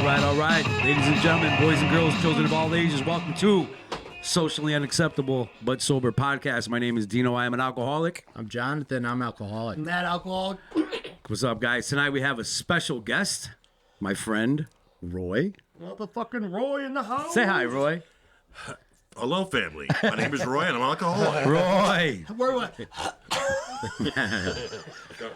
All right. Ladies and gentlemen, boys and girls, children of all ages, welcome to Socially Unacceptable But Sober Podcast. My name is Dino. I am an alcoholic. I'm Jonathan. I'm alcoholic. Mad alcoholic. What's up, guys? Tonight we have a special guest, my friend, Roy. Motherfucking Roy in the house. Say hi, Roy. Hello, family. My name is Roy, and I'm an alcoholic. Roy. We're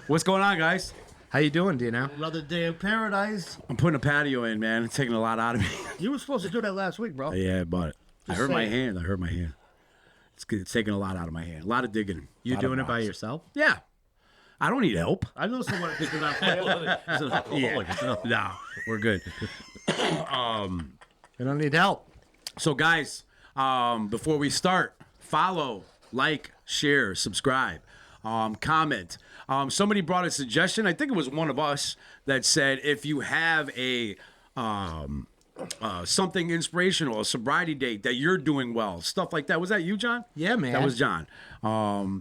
What's going on, guys? How you doing, Dino? another day in paradise. I'm putting a patio in, man. It's taking a lot out of me. You were supposed to do that last week, bro. Yeah, but I Just hurt my saying. hand. It's good. It's taking a lot out of my hand. A lot of digging. You Lot doing of it by rocks. yourself? Yeah. I don't need help. I know someone that did that for you. No, we're good. You don't need help. So, guys, before we start, follow, like, share, subscribe, comment. Somebody brought a suggestion. I think it was one of us that said if you have a something inspirational, a sobriety date that you're doing well, stuff like that. Was that you, John? Yeah, man. That was John.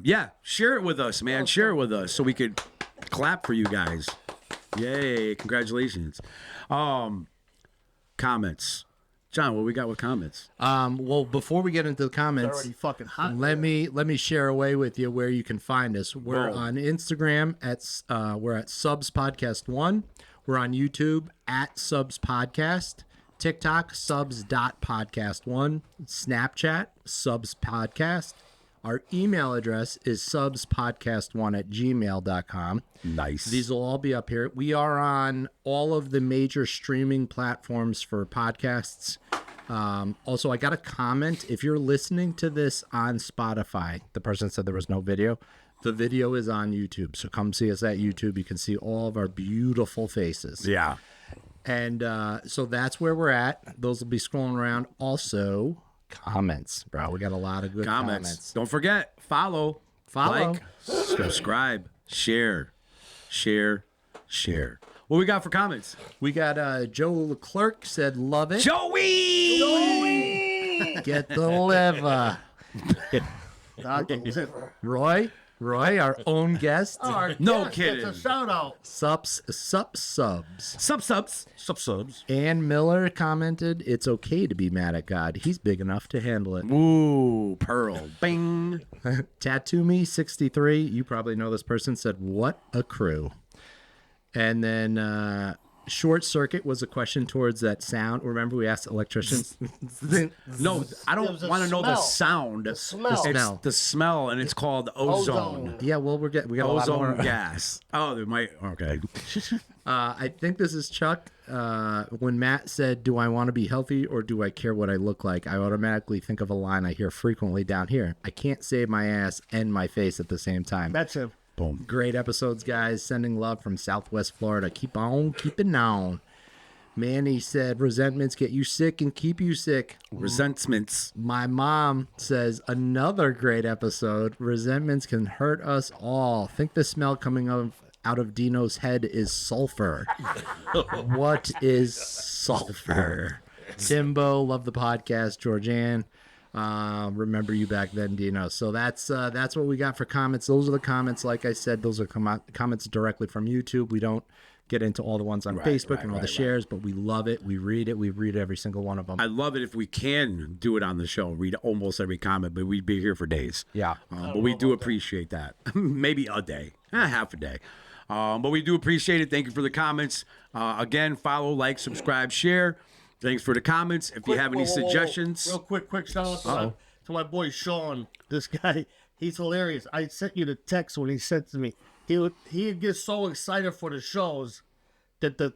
Yeah, share it with us, man. Share it with us so we could clap for you guys. Yay! Congratulations. Comments. John, what we got with comments? Well, before we get into the comments, Already fucking hot. let me share away with you where you can find us. We're Boom. on Instagram we're at Subs Podcast 1. We're on YouTube at Subs Podcast, TikTok subs.podcast1, Snapchat Subs Podcast. Our email address is subspodcast1@gmail.com. Nice. These will all be up here. We are on all of the major streaming platforms for podcasts. Also, I got a comment. If you're listening to this on Spotify, the person said there was no video. The video is on YouTube. So come see us at YouTube. You can see all of our beautiful faces. Yeah. And so that's where we're at. Those will be scrolling around. Also, comments, bro. We got a lot of good comments. Don't forget, follow, Follow. like, subscribe, share. What we got for comments? We got Joe Leclerc said, love it. Joey! Get the liver. Roy, our own guest. No Yes, kidding. That's a shout out. Subs. Subs. Ann Miller commented, it's okay to be mad at God. He's big enough to handle it. Ooh, Pearl. Bing. Tattoo Me 63, you probably know this person, said, what a crew. And then Short Circuit was a question towards that sound. Remember we asked electricians? No, I It don't was a want to know the smell. sound. The smell. It's smell. the smell, and it's called ozone. Yeah, well, we got a lot Ozone more. gas. Oh, there might. Okay. I think this is Chuck. When Matt said, do I want to be healthy or do I care what I look like? I automatically think of a line I hear frequently down here. I can't save my ass and my face at the same time. That's him. Boom. Great episodes, guys. Sending love from Southwest Florida. Keep on keeping on. Manny said, resentments get you sick and keep you sick. Resentments. My mom says, another great episode. Resentments can hurt us all. Think the smell coming out of Dino's head is sulfur. What is sulfur? Timbo, love the podcast. Georgianne, remember you back then, Dino. So that's what we got for comments. Those are the comments. Like I said, those are comments directly from YouTube. We don't get into all the ones on Facebook and all the shares, but we love it. We read it. We read every single one of them. I love it if we can do it on the show, read almost every comment, but we'd be here for days. Yeah. But we do appreciate that. Maybe a day, half a day. But we do appreciate it. Thank you for the comments. Again, follow, like, subscribe, share. Thanks for the comments. If you have any suggestions. Real quick shout out to my boy Sean. This guy, he's hilarious. I sent you the text when he said to me, he'd get so excited for the shows that the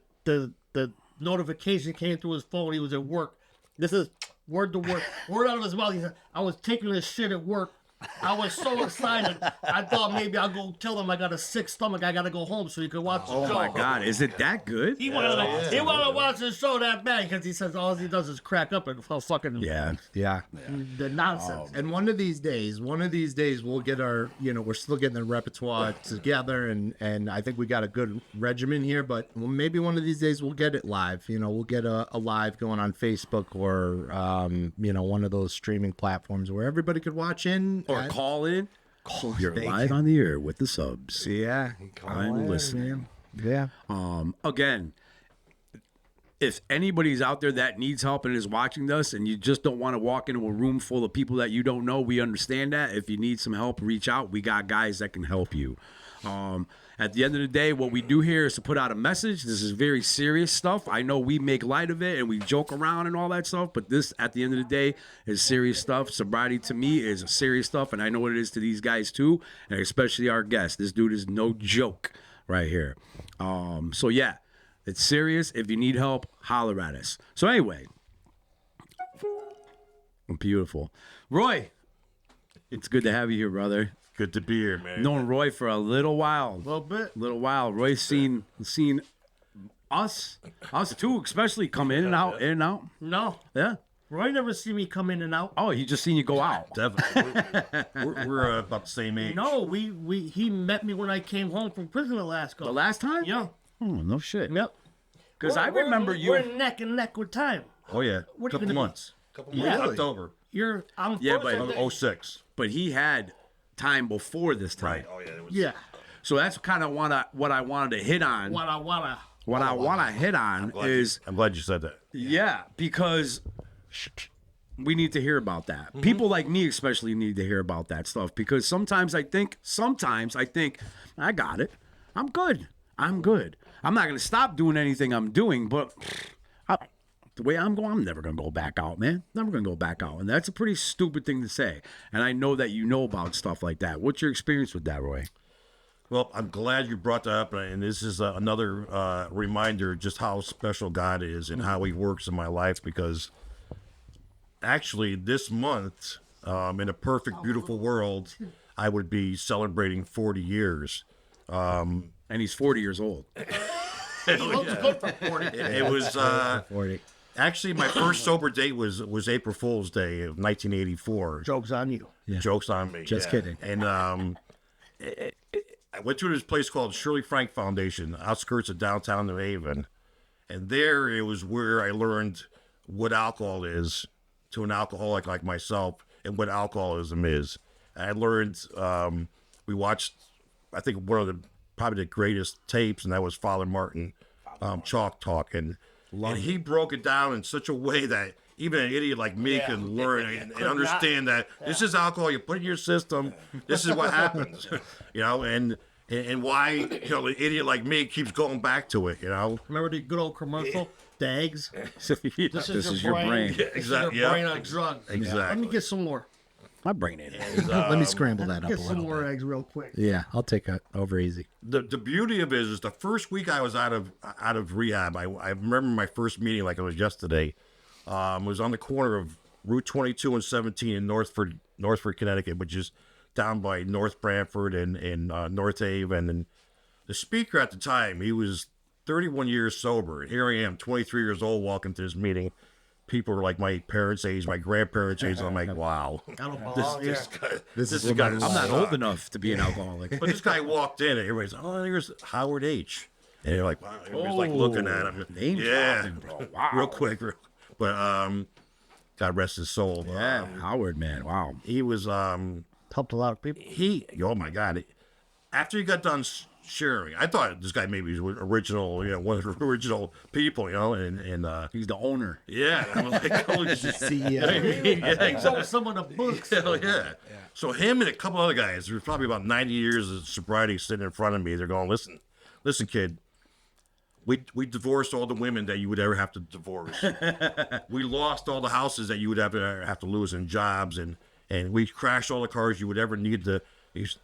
notification came through his phone. He was at work. This is word to word out of his mouth. He said, I was taking this shit at work. I was so excited. I thought maybe I'll go tell him I got a sick stomach. I got to go home so he could watch the show. Oh my God, is it that good? He wanted to watch the show that bad because he says all he does is crack up and fucking Yeah. the nonsense. And one of these days, we'll get our, we're still getting the repertoire together, and I think we got a good regimen here, but maybe one of these days we'll get it live. We'll get a live going on Facebook or, one of those streaming platforms where everybody could watch in. Or call in. You're Thank live on the air with the subs. Yeah. I'm listening. Yeah. Again, if anybody's out there that needs help and is watching this and you just don't want to walk into a room full of people that you don't know, we understand that. If you need some help, reach out. We got guys that can help you. At the end of the day, what we do here is to put out a message. This is very serious stuff. I know we make light of it and we joke around and all that stuff, but this, at the end of the day, is serious stuff. Sobriety to me is serious stuff, and I know what it is to these guys too, and especially our guest. This dude is no joke right here. So yeah, it's serious. If you need help, holler at us. So anyway, beautiful. Roy, it's good to have you here, brother. Good to be here, man. Known Roy for a little while. A little bit. Roy's seen us too, especially come in and out, in and out. No, Yeah. Roy never see me come in and out. Oh, he just seen you go out. Definitely. We're about the same age. No, he met me when I came home from prison the last go. The last time? Yeah. Oh, no shit. Yep. Because I remember you. We're neck and neck with time. Oh, yeah. What Couple are you gonna- months. Yeah. October. I'm Yeah, first but- of 06. But he had time before this time. Right. Oh, yeah. It was, yeah. So that's kind of what I wanted to hit on. What I want to hit on is, I'm glad you said that. yeah, because we need to hear about that. People like me especially need to hear about that stuff, because sometimes I think I got it. I'm good. I'm not going to stop doing anything I'm doing, but the way I'm going, I'm never going to go back out, man. Never going to go back out. And that's a pretty stupid thing to say. And I know that you know about stuff like that. What's your experience with that, Roy? Well, I'm glad you brought that up, and this is another reminder just how special God is and how He works in my life. Because actually, this month, in a perfect, beautiful world, I would be celebrating 40 years. And he's 40 years old. He looks good for 40. It was 40. actually my first sober date was April Fool's Day of 1984. Joke's on you. Jokes on me. Just kidding. And I went to this place called Shirley Frank Foundation, outskirts of downtown New Haven. And there it was where I learned what alcohol is to an alcoholic like myself and what alcoholism is. And I learned, we watched, I think, probably the greatest tapes, and that was Father Martin, Chalk Talk. And he broke it down in such a way that even an idiot like me can learn and understand that this is alcohol you put in your system. This is what happens, and why the idiot like me keeps going back to it. Remember the good old commercial? The eggs. This is your brain. This is Exactly. your Yeah. brain on drugs. Let me Exactly. get some more. My brain ain't. Let me scramble that up a Get some little more bit. eggs real quick. Yeah, I'll take it over easy. The beauty of it is the first week I was out of rehab. I remember my first meeting like it was yesterday. It was on the corner of Route 22 and 17 in Northford, Connecticut, which is down by North Branford and North Haven. And the speaker at the time, he was 31 years sober. And here I am, 23 years old, walking to this meeting. People were like my parents' age, my grandparents' age. I'm like, wow. I don't belong here. This is guy I'm not old enough to be an alcoholic. But this guy walked in, and everybody's like, oh, here's Howard H. And they're like, wow. Everybody's like looking at him. Name dropping, bro. Wow. Real quick. But God rest his soul. Yeah, Howard, man. Wow. He was, Helped a lot of people. oh my God. After he got done sharing, I thought this guy maybe was original, one of the original people, and He's the owner. yeah. I'm like, holy shit. CEO. Yeah, He exactly. wrote some of the books. Hell yeah. So him and a couple other guys, there's probably about 90 years of sobriety sitting in front of me. They're going, listen, kid. We divorced all the women that you would ever have to divorce. We lost all the houses that you would ever have to lose in jobs, and we crashed all the cars you would ever need to.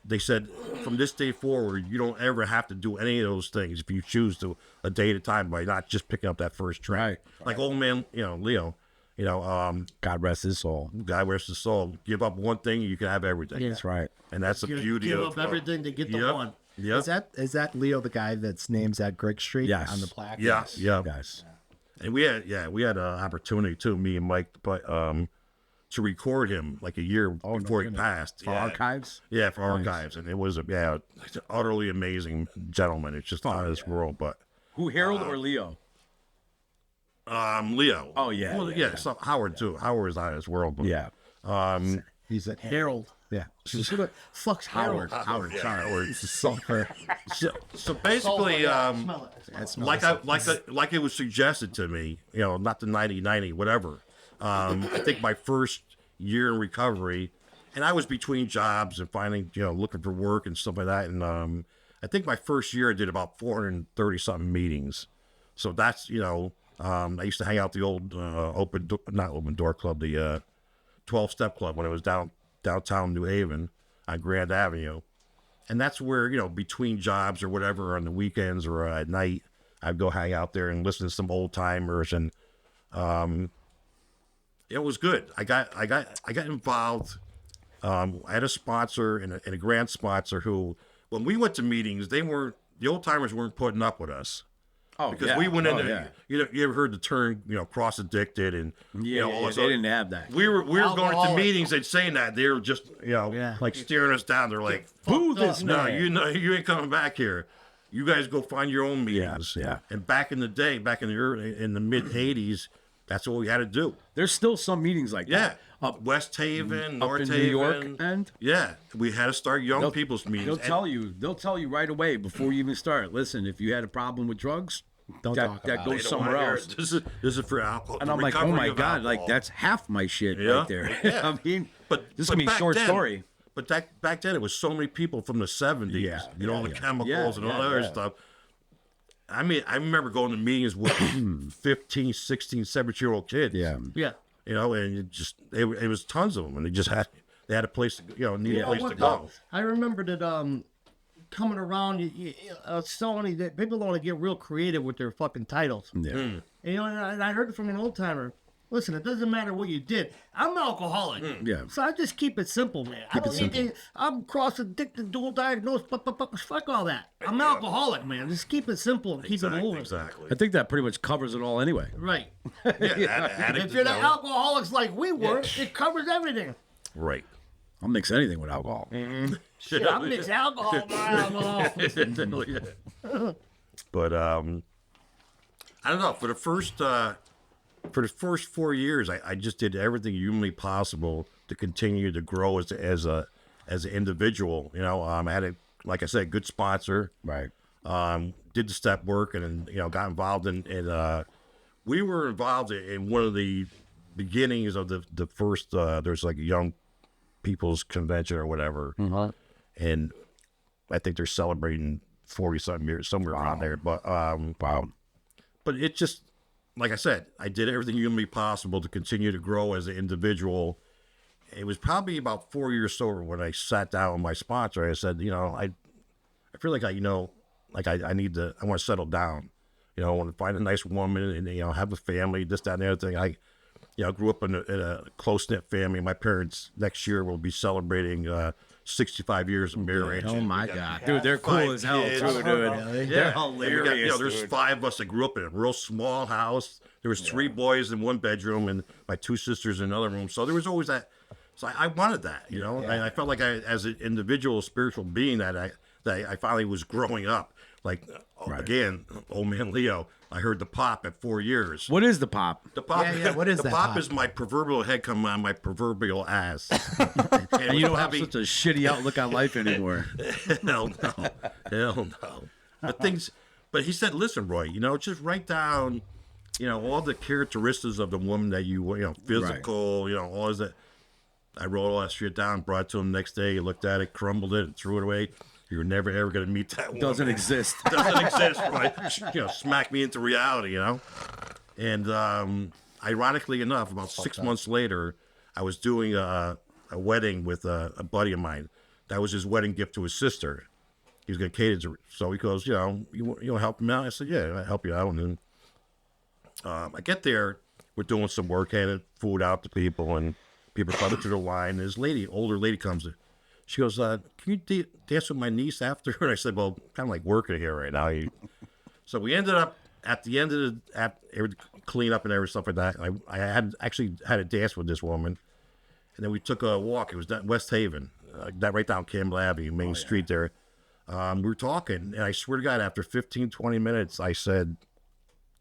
They said, from this day forward, you don't ever have to do any of those things if you choose to, a day at a time, by not just picking up that first track. Like old man, Leo, God rest his soul. God rest his soul. Give up one thing, you can have everything. That's right. And that's the beauty Give of up everything to get the Yep. one. Yep. Is that Leo the guy that's names at Greg Street Yes. on the plaque? Yeah. Yeah. Guys. And we had an opportunity too, me and Mike, but to record him like a year before he passed. For archives? Yeah, for archives. And it was an utterly amazing gentleman. It's just out of this world. But Who, Harold or Leo? Leo. Oh, yeah, Well, yeah, so Howard too. Howard is out of this world. But, Yeah. He's at Harold. Yeah. Fuck's heroin. Howard, sorry. Sulfur. So basically, Smell it. like it was suggested to me, not the 90-90, whatever. I think my first year in recovery, and I was between jobs and finding, looking for work and stuff like that. And I think my first year I did about 430 something meetings. So that's, I used to hang out the old not open door club, the 12-step club when it was downtown New Haven on Grand Avenue. And that's where, between jobs or whatever on the weekends or at night, I'd go hang out there and listen to some old timers. And it was good. I got involved. I had a sponsor and a grant sponsor who, when we went to meetings, the old timers weren't putting up with us. Oh, Because yeah. we went into, yeah. you ever heard the term, cross addicted and, all this they other- didn't have that. We were going to Alcoholic. meetings and saying that they were just, like staring us down. They're like, Boo Fucked this up. no, man. you ain't coming back here. You guys go find your own meetings. yeah. And back in the day, back in the mid '80s, that's what we had to do. There's still some meetings like Yeah, that. Up West Haven, North in Haven, New York end. Yeah, we had to start young people's meetings. They'll tell you right away before you even start. Listen, if you had a problem with drugs, Don't talk that about goes it. They don't somewhere wanna hear else. it. This is for alcohol. And the I'm like, oh recovery my of god, like alcohol. that's half my shit Yeah. right there. Yeah. I mean, But this but can be a back short then- story. But back then, it was so many people from the 70s. Yeah, all the yeah. chemicals Yeah, and all yeah, that other yeah. stuff. I mean, I remember going to meetings with 15, 16, 17-year-old kids. Yeah. And it was tons of them, and they had a place to, need a place to What go. I remember that coming around, so many that people want to get real creative with their fucking titles. Yeah. And, and I heard it from an old timer. Listen, it doesn't matter what you did. I'm alcoholic. Yeah. So I just keep it simple, man. I'm cross-addicted, dual diagnosed, fuck all that. I'm alcoholic, man. Just keep it simple and keep it moving. Exactly. I think that pretty much covers it all anyway. Right. Addict, If you're the alcoholics like we were, it covers everything. right. I'll mix anything with alcohol. Shit, I mix alcohol, my alcohol. But I don't know. For the first 4 years, I just did everything humanly possible to continue to grow as an individual. I had a, like I said, good sponsor. Right. Did the step work and then, got involved in we were involved in one of the beginnings of the first there's like a young people's convention or whatever, and I think they're celebrating 40-something years somewhere around there. But Wow. but it just, like I said, I did everything humanly possible to continue to grow as an individual. It was probably about 4 years sober when I sat down with my sponsor. I said, I feel like I need to, I want to settle down. I want to find a nice woman and, have a family, this, that, and the other thing. I grew up in a close-knit family. My parents next year will be celebrating 65 years of marriage. Oh my God. Dude, they're cool 5 as hell kids. too, dude. Yeah, They're and we hilarious. got, there's dude. 5 of us that grew up in a real small house. There was 3 boys in one bedroom and my 2 sisters in another room. So there was always that. So I wanted that, And I felt like as an individual, spiritual being, that I finally was growing up. Like again, old man Leo. I heard the pop at 4 years. What is the pop? The pop, Yeah, what is the that pop? pop? Is my proverbial head coming on my proverbial ass. And you don't have such a shitty outlook on life anymore. Hell no. But he said, listen, Roy, just write down, all the characteristics of the woman that you physical, all of that. I wrote all that shit down, brought it to him the next day. He looked at it, crumbled it, and threw it away. You're never ever gonna meet that woman. Doesn't exist. Doesn't exist, right? Smack me into reality, And ironically enough, about 6 months later, I was doing a wedding with a buddy of mine. That was his wedding gift to his sister. He was going to cater to her. So he goes, you want to help him out? I said, yeah, I'll help you out. And then I get there. We're doing some work, handing food out to people, and people coming through the line. And this older lady comes in. She goes, can you dance with my niece after? And I said, well, kind of like working here right now. So we ended up at the end of clean up and everything, stuff like that. I had a dance with this woman. And then we took a walk. It was down West Haven, right down Campbell Avenue, Main Street there. We were talking, and I swear to God, after 15, 20 minutes, I said,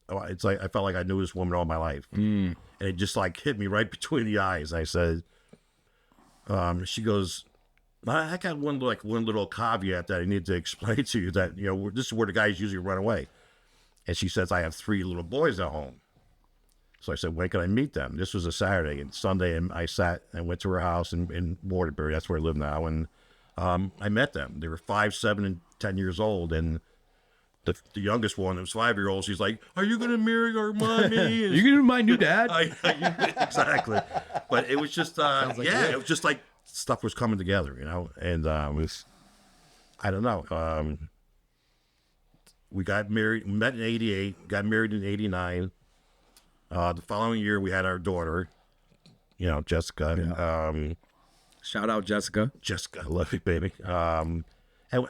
it's like I felt like I knew this woman all my life. And it just like hit me right between the eyes. I said, she goes, I got one little caveat that I need to explain to you that, this is where the guys usually run away. And she says, I have 3 little boys at home. So I said, when can I meet them? This was a Saturday, and Sunday and I sat and went to her house in Waterbury. That's where I live now. And I met them. They were 5, 7, and 10 years old. And the youngest one, it was 5-year-old. She's like, "Are you going to marry our mommy?" You can be my new dad. Exactly. But it was just, it was just like stuff was coming together, and it was, I don't know. We got married, met in 88, got married in 89. The following year, we had our daughter, Jessica. Yeah. Shout out Jessica. Jessica, love you, baby. And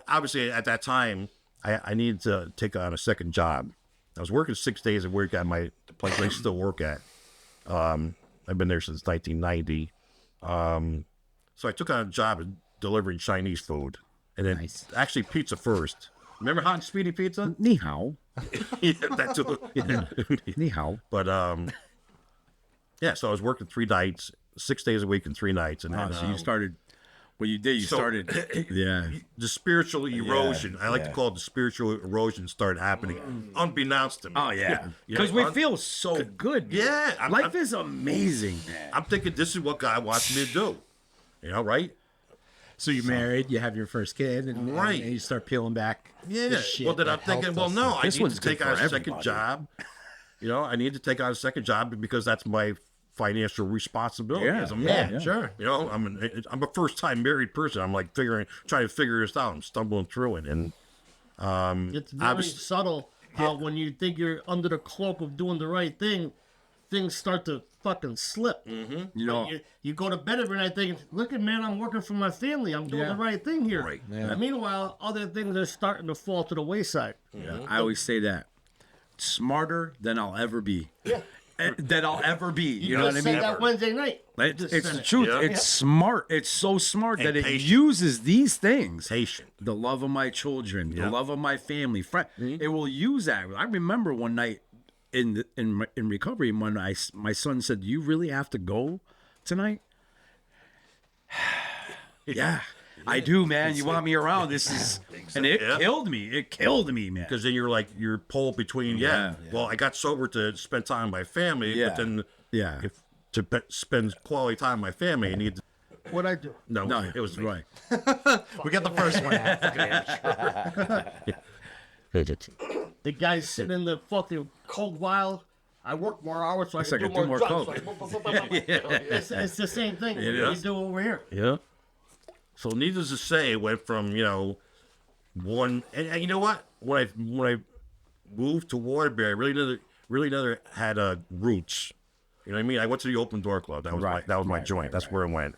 obviously, at that time, I needed to take on a second job. I was working 6 days a week at the place I still work at. I've been there since 1990. So I took on a job of delivering Chinese food. And then actually pizza first. Remember Hot and Speedy Pizza? Ni hao. Yeah, that too. Yeah. Ni hao. But so I was working 3 nights, 6 days a week and 3 nights. And then, So you started, what you did, you started, the spiritual erosion, I like to call it the spiritual erosion, started happening unbeknownst to me. Oh, yeah. Because we feel so good. Yeah. Life is amazing, man. I'm thinking this is what God wants me to do. Right? So you're married, you have your first kid, and, Right. and you start peeling back. Yeah. the shit Well, then I'm that thinking, helped well, us. no, I This need one's to take good on for a second everybody. job. I need to take on a second job because that's my financial responsibility Yeah, as a man. yeah, sure. I'm a first-time married person. I'm like trying to figure this out. I'm stumbling through it, and It's very obviously- subtle how when you think you're under the cloak of doing the right thing, things start to fucking slip. You know, You go to bed every night thinking, "Look at man, I'm working for my family. I'm doing the right thing here." Right. And meanwhile, other things are starting to fall to the wayside. I always say that. Smarter than I'll ever be. Yeah. That I'll ever be. You know what I just said mean? that Wednesday night. It's Just the said it. truth. Yeah. It's smart. It's so smart And that it patient. uses these things. patient. The love of my children, the Yeah. love of my family, friend. It will use that. I remember one night in recovery when my son said, "Do you really have to go tonight?" Yeah, I do, man. You want me around? This is, and it Yeah. killed me. It killed me, man. Because then you're pulled between, well, I got sober to spend time with my family, Yeah. but then Yeah. if to spend quality time with my family, I need to, What I do? no, No, it was me. right. We got the first one. The guy's sitting in the fucking cold vial. I work more hours so I can do more coke. drugs. It's the same thing we is. do over here. Yeah. So needless to say, it went from, one, and you know what? When I moved to Waterbury, I really never had roots. You know what I mean? I went to the Open Door Club. That was my joint. That's where it went.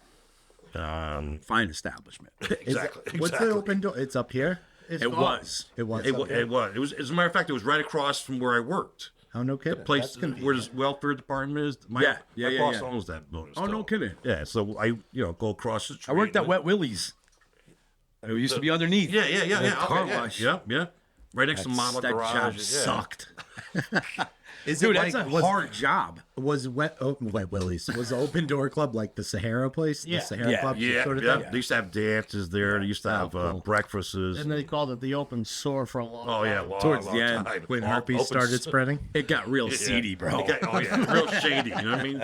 Fine establishment. Exactly. What's the open door? It's up here. It's It gone. was. It was. It was. As a matter of fact, it was right across from where I worked. Oh, no kidding. Place where the welfare department is. My boss owns that building. Oh, no still. kidding. Yeah, so I go across the street. I worked at Wet Willie's. It used to be underneath. Yeah. The car Okay, wash. Yeah. Right next to Mama That Garage. job yeah. sucked. Is Dude, it that's like, a hard job. was Wet Willie's? Was the open door club like the Sahara place? Yeah. The Sahara Yeah. club Yeah, sort of yeah. thing? They used to have dances there. They used to have breakfasts. And they called it the open sore for a long Oh yeah, time. long, Towards long the end, time. When All herpes open started s- spreading? It got real seedy, bro. It got- oh yeah, real shady. You know what I mean?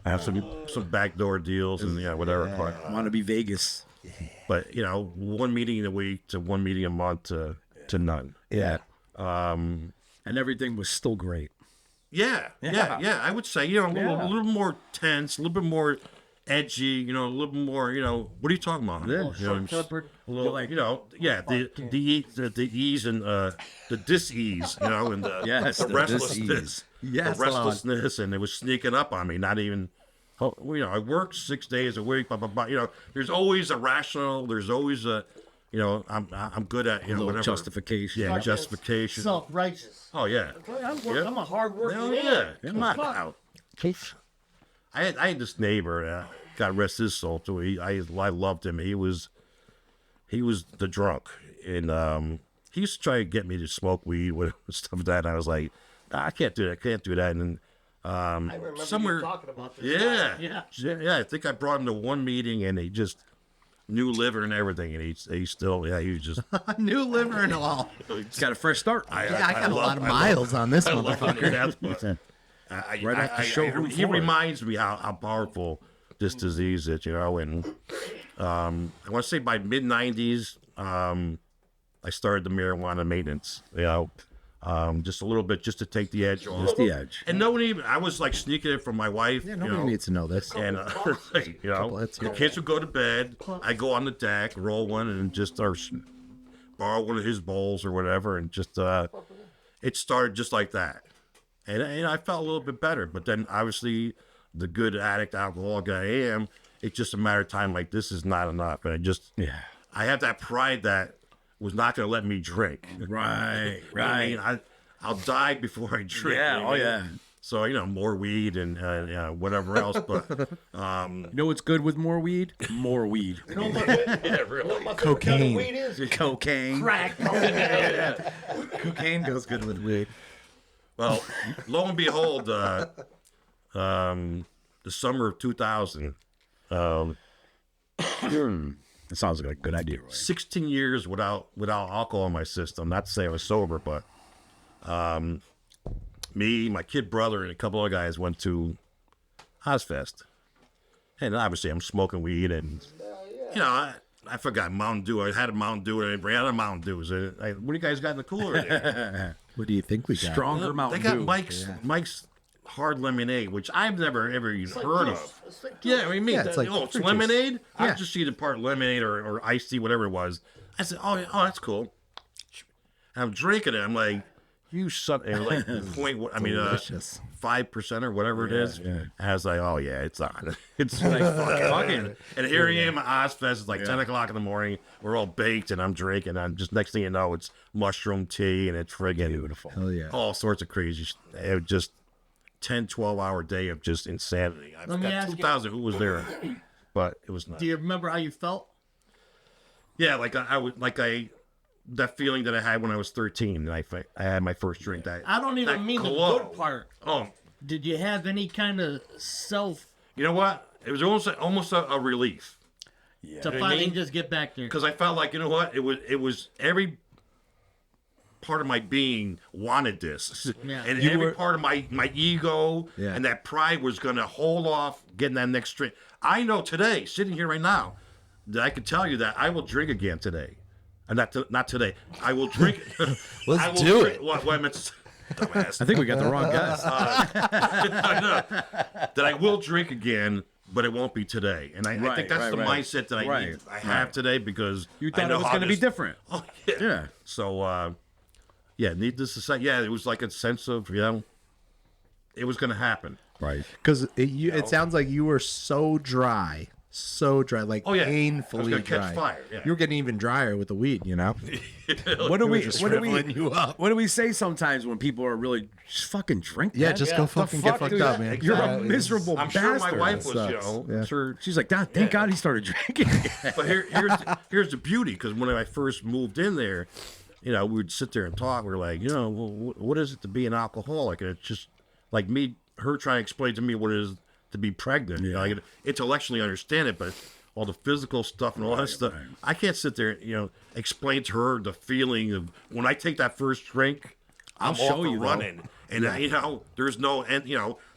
I have some backdoor deals and whatever. Want to be Vegas. But one meeting a week to one meeting a month to none. Yeah. And everything was still great. Yeah. I would say a little more tense, a little bit more edgy. A little bit more. What are you talking about? Yeah. Short-tempered. A little, the ease and the dis-ease, and Yes, the the restlessness, dis-ease. Yes, the restlessness, and it was sneaking up on me. Not even, I work 6 days a week, blah blah blah. There's always a rational. There's always a, I'm good at Little whatever justification. Yeah, justification. Self-righteous. Oh yeah. I'm a hard worker. Hell yeah. Come on now. I had this neighbor, God rest his soul too. I loved him. He was the drunk, and he used to try to get me to smoke weed with stuff like that. And I was like, nah, I can't do that. And I remember somewhere, you talking about this. yeah, Yeah. yeah. I think I brought him to one meeting, and he just new liver and everything, and he's still, he was just. New liver and all. It's got a fresh start. I got a lot of miles on this motherfucker. Right after showroom he floor. reminds me how powerful this disease is, and I want to say by mid '90s, I started the marijuana maintenance, just a little bit, just to take the edge off. Just the edge. And no one even, I was like sneaking it from my wife. Yeah, nobody needs to know this. And the kids would go to bed. I go on the deck, roll one, and just borrow one of his bowls or whatever, and just it started just like that. And I felt a little bit better. But then obviously, the good addict alcoholic I am, it's just a matter of time. Like, this is not enough, and I have that pride that was not going to let me drink. Right. I mean, I'll die before I drink. Yeah. Oh yeah. So more weed and whatever else, but You know what's good with more weed? More weed. yeah, really. Cocaine. Cocaine. Crack. Cocaine goes good with weed. Well, lo and behold, the summer of 2000, That sounds like a good idea, Roy. 16 years without alcohol in my system. Not to say I was sober, but me, my kid brother, and a couple of guys went to Ozfest. And obviously I'm smoking weed, and I forgot Mountain Dew. I had a Mountain Dew, and I ran out of Mountain Dews. What do you guys got in the cooler there? What do you think we got? Stronger Mountain They got Dew. Mike's hard lemonade, which I've never ever even heard of. Yeah, I mean, it's like it's fruit lemonade. I Yeah. just see the part lemonade or iced tea, whatever it was. I said, oh, that's cool. And I'm drinking it. I'm like, you son, and like Delicious. 5% or whatever it is. yeah. And I was like, oh yeah, it's on. It's like fucking. And here I am at Ozfest. It's like 10 o'clock in the morning. We're all baked, and I'm drinking. And just next thing you know, it's mushroom tea, and it's friggin' beautiful. Hell yeah. All sorts of crazy. It was just 10, 12-hour day of just insanity. I Let me forgot ask you- 2000 who was there, but it was not. Do you remember how you felt? Yeah, like that feeling that I had when I was 13, and I had my first drink. I don't even that mean the glow. good part. Oh, Did you have any kind of self you know what? It was almost a relief, to what I finally mean? just get back there? because I felt like, you know what? It was every part of my being wanted this, Yeah. and You every were- part of my ego Yeah. and that pride was going to hold off getting that next drink. I know today, sitting here right now, that I can tell you that I will drink again today. Not today. I will drink. Let's I will do drink, it. What I meant. Dumbass. I think we got the wrong guess. That I will drink again, but it won't be today. And I Right, think that's right, the right. mindset that Right, I have today, because You I thought know it was how going to be this- different. Oh yeah. Yeah. So needless to say, it was like a sense of it was going to happen. Right. Because it sounds like you were so dry, like Oh, yeah. I was painfully gonna catch dry. fire, yeah. You were getting even drier with the weed, you know. What do we? just What do we? shriveling you up. What do we say sometimes when people are really just fucking drink? Yeah, man? just go fucking get fucked dude? up, man. You're Yeah, a miserable I'm bastard. sure my wife was, sucks. Yeah. I'm sure. She's like, God, thank God he started drinking. But here's the beauty, because when I first moved in there, we would sit there and talk. We're like, well, what is it to be an alcoholic? And it's just like her trying to explain to me what it is to be pregnant. I can intellectually understand it, but all the physical stuff and all that stuff, I can't sit there, explain to her the feeling of when I take that first drink. I'm show off and you, though. running, and there's no end.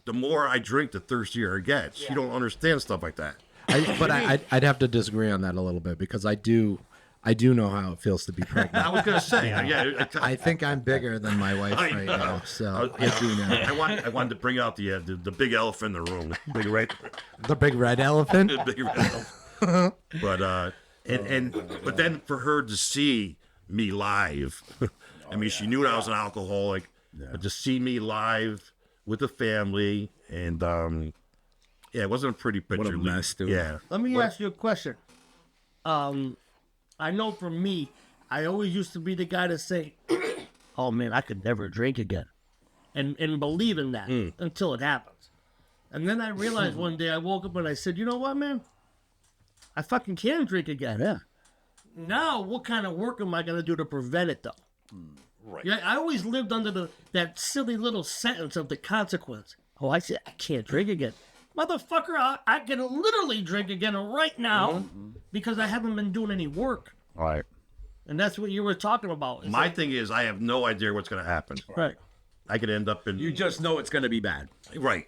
The more I drink, the thirstier it gets. You don't understand stuff like that. I'd have to disagree on that a little bit, because I do know how it feels to be pregnant. I was gonna say, I think I'm bigger than my wife I right know. now, so I do know. I wanted to bring out the big elephant in the room, big red, The big red elephant. big red elephant. But but then for her to see me live, I mean, she knew I was an alcoholic, but to see me live with the family, and it wasn't a pretty picture. What a mess, dude. Yeah, Let me ask you a question. I know for me, I always used to be the guy to say, "Oh man, I could never drink again," and believe in that until it happens. And then I realized one day I woke up and I said, "You know what, man? I fucking can drink again." Yeah. Now, what kind of work am I going to do to prevent it, though? right. Yeah, I always lived under that silly little sentence of the consequence. Oh, I said I can't drink again. Motherfucker, I can literally drink again right now because I haven't been doing any work. All right. And that's what you were talking about. My thing is, I have no idea what's going to happen. Right. I could end up in. You just know it's going to be bad. Right.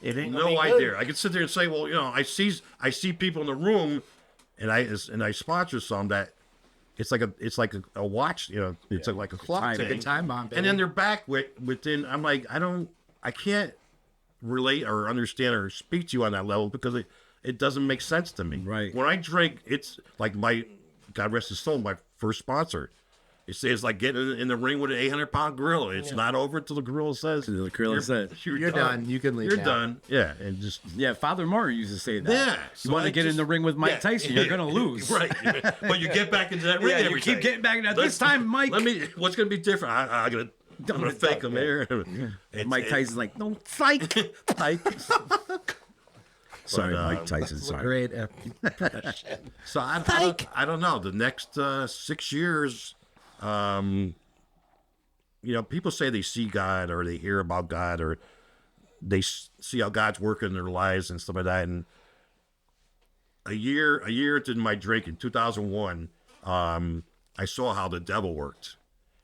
It ain't No idea. I could sit there and say, well, I see people in the room, and I sponsor some that it's like a watch, it's like a clock thing. Good time bomb, baby. And then they're back within. I'm like, I can't relate or understand or speak to you on that level because it doesn't make sense to me. Right. When I drink, it's like my God rest his soul, my first sponsor. It's like getting in the ring with an 800-pound gorilla. It's not over until the gorilla says, The gorilla said, You're done. You can leave You're now. done. Yeah, and just yeah, Father Murray used to say that. yeah. You So want to I get in just- the ring with Mike yeah. Tyson, you're going to lose. Right. But you get back into that ring Yeah, you every keep time. getting back into that. Let's- This time, Mike. What's going to be different? I'm going to fake him here. Mike Tyson's like, no, psych. Sorry, But, Mike Tyson. Sorry. Great. So I don't know. The next 6 years, people say they see God or they hear about God or they see how God's working in their lives and stuff like that. And a year into my drink in 2001, I saw how the devil worked.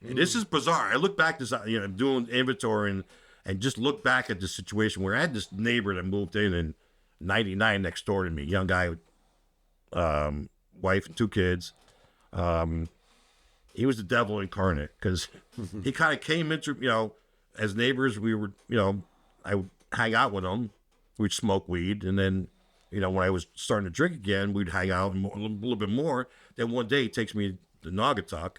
And this is bizarre. I look back this, doing inventory and just look back at the situation where I had this neighbor that moved in 99 next door to me, young guy with wife and 2 kids. He was the devil incarnate because he kind of came into, as neighbors, we were, I would hang out with him. We'd smoke weed. And then, when I was starting to drink again, we'd hang out a little bit more. Then one day he takes me to Naugatuck.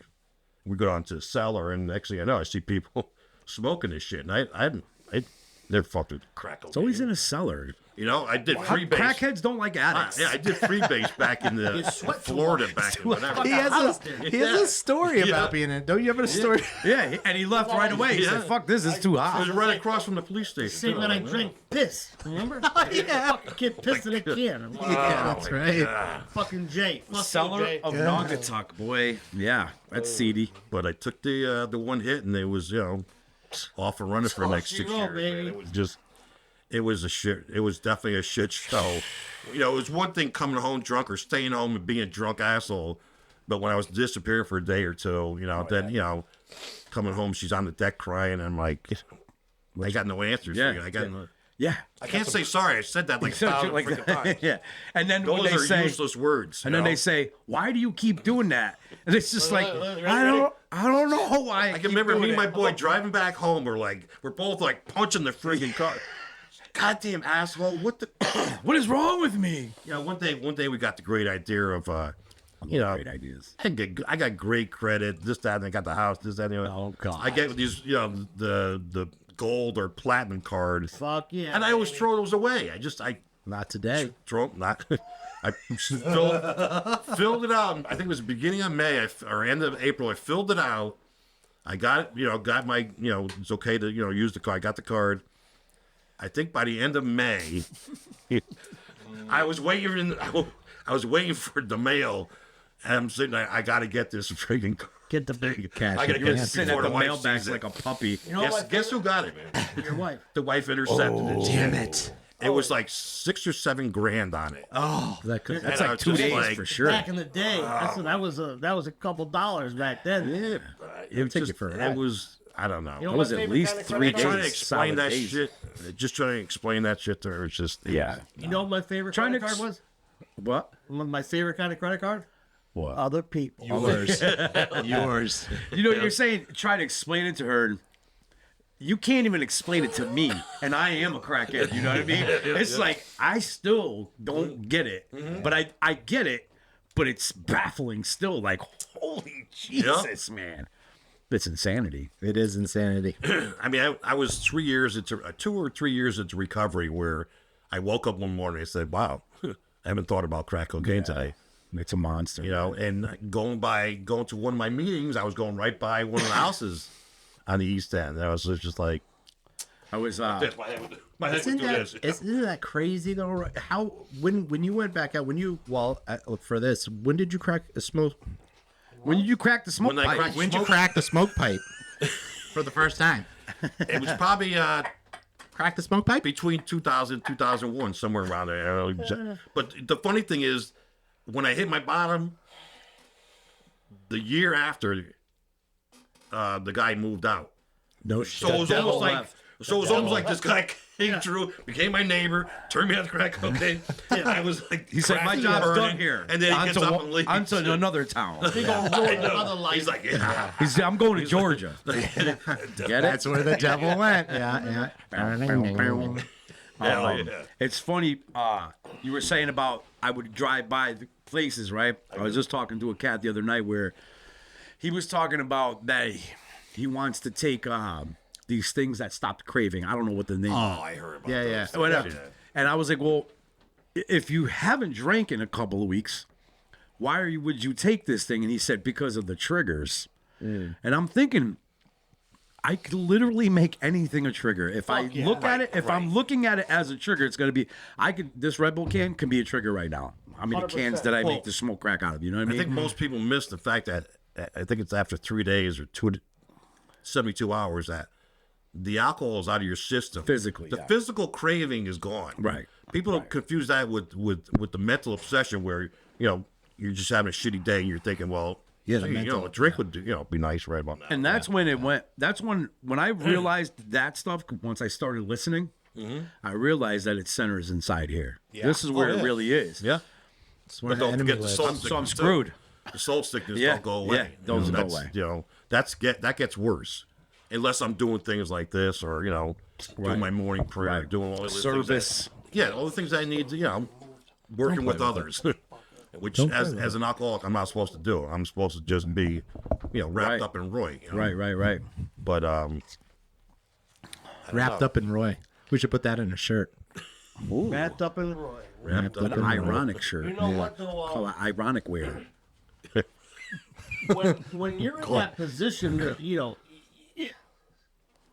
We go down to the cellar, and next thing I know, I see people smoking this shit. And I never fucked with crack. It's always in a cellar. I did freebase. Crackheads don't like addicts. Yeah, I did freebase back in the Florida back in whatever. He has a story about being in. Don't you have a story? Yeah, and he left right away. He said, fuck, this is too It was hot. right across from the police station. Same when I drink piss. Remember? Yeah. Fucking kid pissed in a can. I'm like, Yeah, that's right. fucking Jay. Fuck you, Cellar Jay. of Naugatuck, boy. Yeah, that's seedy. But I took the one hit, and it was off and running for the next 6 roll, years. baby. Man. It was just. It was a shit. It was definitely a shit show. It was one thing coming home drunk or staying home and being a drunk asshole, but when I was disappearing for a day or two, then coming home, she's on the deck crying, and I'm like, I got no answers. Yeah, For you. I got no. Yeah. I can't say sorry. I said that like a thousand freaking times. Yeah. And then when Those they are say, useless words. and then they say, why do you keep doing that? And it's just like, I don't know why. I can remember me and my boy driving back home. We're both like punching the friggin' car. Goddamn asshole! What the? What is wrong with me? One day we got the great idea of, Great ideas. I got great credit. This, that, and I got the house. This, that, and the other. Oh, God. I get these, the gold or platinum card, Fuck yeah. and I always throw those away. I Not today. throw them. Not. I filled it out. I think it was the beginning of May or end of April. I filled it out. I got it. Got my. It's okay to use the card. I got the card. I think by the end of May, I was waiting for the mail, and I'm sitting there. I got to get this freaking card. Get the big Cash. I got to in get hand. this Sitting before at the the wife mailbag sees it. like a puppy. You know what? Guess who got it, man? Your wife. The wife intercepted it. Damn it. It was like $6 or $7 grand on it. That could, That's And I like was 2 just days like, for sure. Back in the day, that was a couple dollars back then. Yeah, it would take you for a ride. it was. I don't know. You know It was my at favorite least kind of 3 credit days. card? Trying to explain solid that days. shit. Just trying to explain that shit to her. It's just Yeah. You know what my favorite Trying to credit card was? What? My favorite kind of credit card? What? Other people. Yours. Yours. You're saying try to explain it to her. And you can't even explain it to me, and I am a crackhead. You know what I mean? It's like I still don't get it, but I get it, but it's baffling still. Like holy Jesus, man, it's insanity. It is insanity. I mean, I was 3 years into 2 or 3 years into recovery where I woke up one morning and said, "Wow, I haven't thought about crack cocaine today." It's a monster. And going to one of my meetings, I was going right by one of the houses on the East End. And I was just like, I was my head would Isn't do this. that crazy though? How when you went back out for this, when did you crack a smoke? when you crack the smoke When I pipe. cracked When did you smoke- crack the smoke pipe for the first time? It was probably Crack the smoke pipe. between 2000 2001, somewhere around there. But the funny thing is, when I hit my bottom, the year after, the guy moved out. No So shit. it was devil almost like left. this guy came through, became my neighbor, turned me on to crack cocaine. I was like, He said, "My cracking, job's burning," done here." And then he gets up and leaves. on to another town. They gonna ruin another life. He's like, yeah. I'm going to Georgia. Get it? That's where the devil went. Yeah. Hell yeah. It's funny. You were saying about I would drive by the places, right? I was just talking to a cat the other night where he was talking about that he wants to take these things that stopped craving. I don't know what the name. Oh, I heard about Yeah. those. Whatever. And I was like, well, if you haven't drank in a couple of weeks, why would you take this thing? And he said, because of the triggers. And I'm thinking, I could literally make anything a trigger. If I look at it, if I'm looking at it as a trigger, it's going to be, this Red Bull can be a trigger right now. I mean, the cans that I make the smoke crack out of, you know what I I mean? think most people miss the fact that I think it's after 3 days or 72 hours that the alcohol is out of your system. Physically, the yeah. physical craving is gone. Right. People don't confuse that with the mental obsession where you're just having a shitty day and you're thinking, well, Yeah, the gee, mental- a drink would be nice right about now. And that's when it went. That's when I realized that stuff. Once I started listening, I realized that it centers inside here. This is where it really is. yeah. That's where But the don't enemy forget the lives. soul So I'm sickness, too. screwed. The soul sickness Yeah, don't go away. yeah, those go that's, away. That gets worse. Unless I'm doing things like this or, doing my morning prayer, doing all the Service. all the things I need to, working with others. Which, as an alcoholic, I'm not supposed to do. I'm supposed to just be, wrapped Right. up in Roy. Right. But Wrapped up in Roy. We should put that in a shirt. Wrapped up in Roy. wrapped up An in Roy. ironic shirt. You know what though? Call it ironic wear. When you're in that position, that,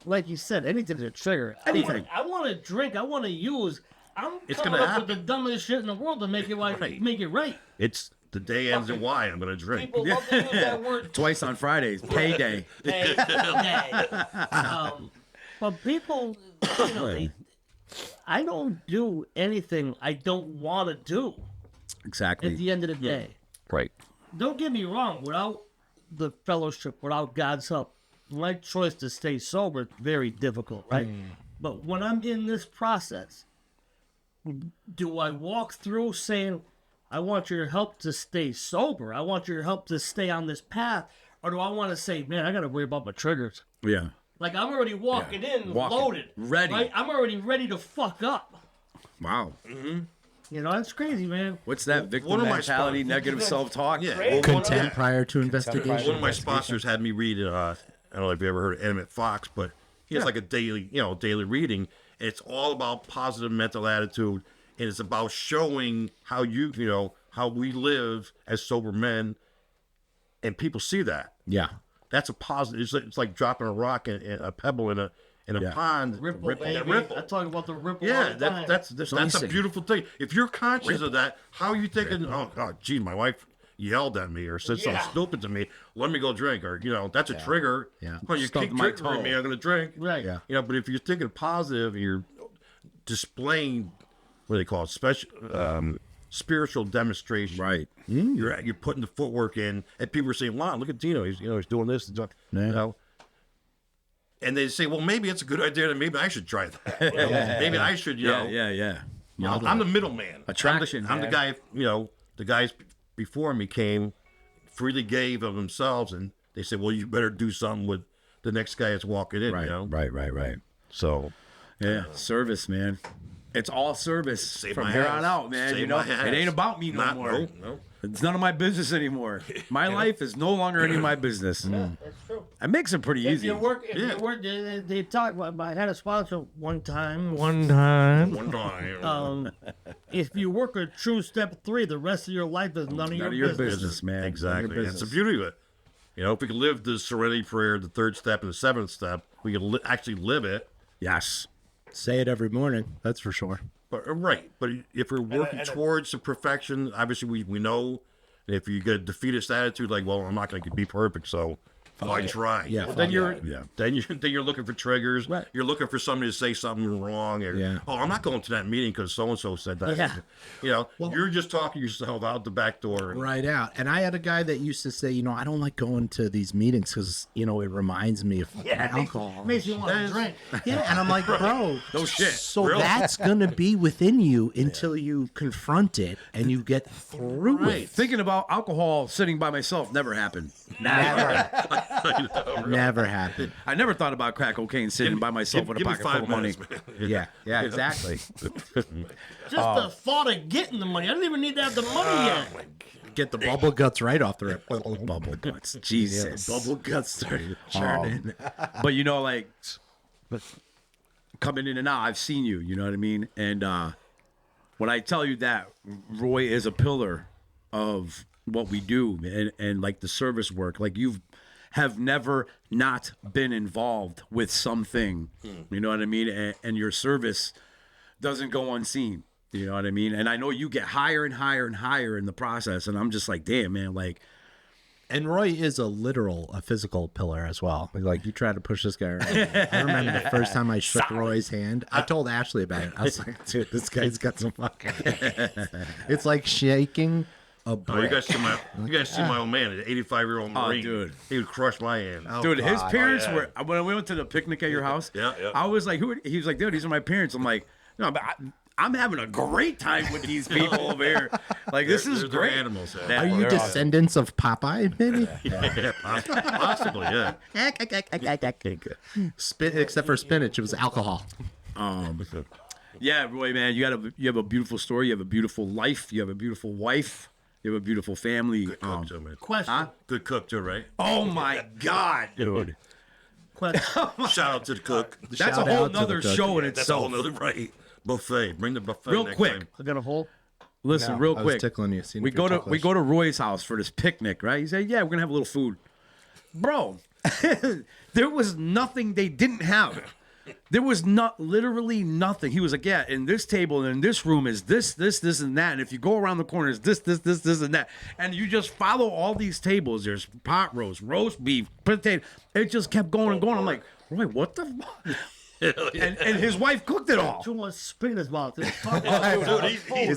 like you said, anything's a trigger. Anything. I want to drink. I want to use. I'm It's coming gonna up with the dumbest shit in the world to make it Right. make it right. It's the day ends in Y. I'm going to drink. People love to use that word. Twice on Fridays. Payday. Hey. But people, I don't do anything I don't want to do at Exactly. the end of the day. Right. Don't get me wrong. Without the fellowship, without God's help, my choice to stay sober is very difficult, right? But when I'm in this process, do I walk through saying, I want your help to stay sober. I want your help to stay on this path. Or do I want to say, man, I got to worry about my triggers. Yeah. Like, I'm already walking in Walking. loaded. Ready. Right? I'm already ready to fuck up. Wow. That's crazy, man. What's that victim One of my mentality, sponsors- negative self-talk? Yeah. Great. Content prior to investigation. One of my sponsors had me read. I don't know if you ever heard of Emmett Fox, but he has like a daily reading. And it's all about positive mental attitude, and it's about showing how how we live as sober men, and people see that. Yeah. That's a positive. It's like dropping a rock and a pebble in a pond. Ripple, baby. Ripple. I talk about the ripple. all Yeah, the time. that's a Listen. beautiful thing. If you're conscious of that, how are you thinking? Oh God, gee, my wife yelled at me or said something stupid to me. Let me go drink, or that's a trigger. Yeah. Oh, you Stubbed keep my triggering toe. me. I'm gonna drink. Right. Yeah. But if you're thinking positive, you're displaying what do they call it? Spiritual demonstration. Right. You're putting the footwork in, and people are saying, "Wow, look at Dino. He's doing this." And they say, "Well, maybe it's a good idea, and maybe I should try that. Maybe I should, Yeah. I'm the middleman. Attraction, I'm the man. guy. The guys before me came, freely gave of themselves, and they said, "Well, you better do something with the next guy that's walking in." Right. Right. So Yeah. Service, man. It's all service Save from my here ass. on out, man. Save You know, my ass. it ain't about me no more. No. It's none of my business anymore. My life is no longer any of my business. That's true. It makes it pretty If easy. you work, they talk. I had a sponsor one time. One One time. if you work a true step 3, the rest of your life is none of None of your your business, man. None of Exactly. your That's the business. beauty of it. If we could live the serenity prayer, the 3rd step and the 7th step, we could actually live it. Yes. Say it every morning. That's for sure. But right. But if we're working towards the perfection, obviously we know if you get a defeatist attitude, like, well, I'm not going to be perfect, so I try. Yeah, Well, then fuck you're looking for triggers. Right. You're looking for somebody to say something wrong. Or, Yeah. oh, I'm not going to that meeting because so and so said that. Yeah. You know, you're just talking yourself out the back door. Right out. And I had a guy that used to say, I don't like going to these meetings because, it reminds me of alcohol. Makes you want to drink. Yeah, and I'm like, bro, No shit. so that's gonna be within you until you confront it and you get through it. Thinking about alcohol sitting by myself never happened. Never happened. I never thought about crack cocaine sitting by myself with a Give me pocket full 5 of money. minutes, man. Yeah, exactly. Just the thought of getting the money. I don't even need to have the money yet. Get the bubble guts right off the rip. Bubble guts. Jesus. Bubble guts started churning. But like coming in and out, I've seen you. You know what I mean? And when I tell you that Roy is a pillar of what we do, and like the service work, like you have never not been involved with something. You know what I mean? And your service doesn't go unseen. You know what I mean? And I know you get higher and higher and higher in the process. And I'm just like, damn, man, like. And Roy is a physical pillar as well. Like you try to push this guy around. I remember the first time I shook Roy's hand. I told Ashley about it. I was like, dude, this guy's got some fucking. It's like shaking a brick. Oh, you guys see my old man, an 85-year-old Marine. Dude. He would crush my hand. Dude, his God. parents yeah. were when we went to the picnic at your house. Yeah. I was like, who? He was like, dude, these are my parents. I'm like, no, but I'm having a great time with these people over here. Like, this is They're great. animals. Yeah. Are you They're descendants of Popeye, maybe? Yeah, possibly, yeah. Except for spinach, it was alcohol. Yeah, Roy, man, you have a beautiful story. You have a beautiful life. You have a beautiful wife. You have a beautiful family. Good cook, too, man. Question. Good cook, too, right? Oh my God, dude, Question. Shout out to the cook. that's Shout a whole out to the nother cook. show in That's a whole itself. nother right. Buffet. Bring the buffet Real next quick. time. I got a hole. Listen, No, real I was quick. tickling you. We go to Roy's house for this picnic, right? He said, "Yeah, we're gonna have a little food." Bro, there was nothing they didn't have. There was literally nothing. He was like, "Yeah, in this table and in this room is this, and that. And if you go around the corner, is this, and that." And you just follow all these tables. There's pot roast beef, potato. It just kept going and going. I'm like, Roy, what the fuck? And his wife cooked it all. Too much spit in his mouth. It's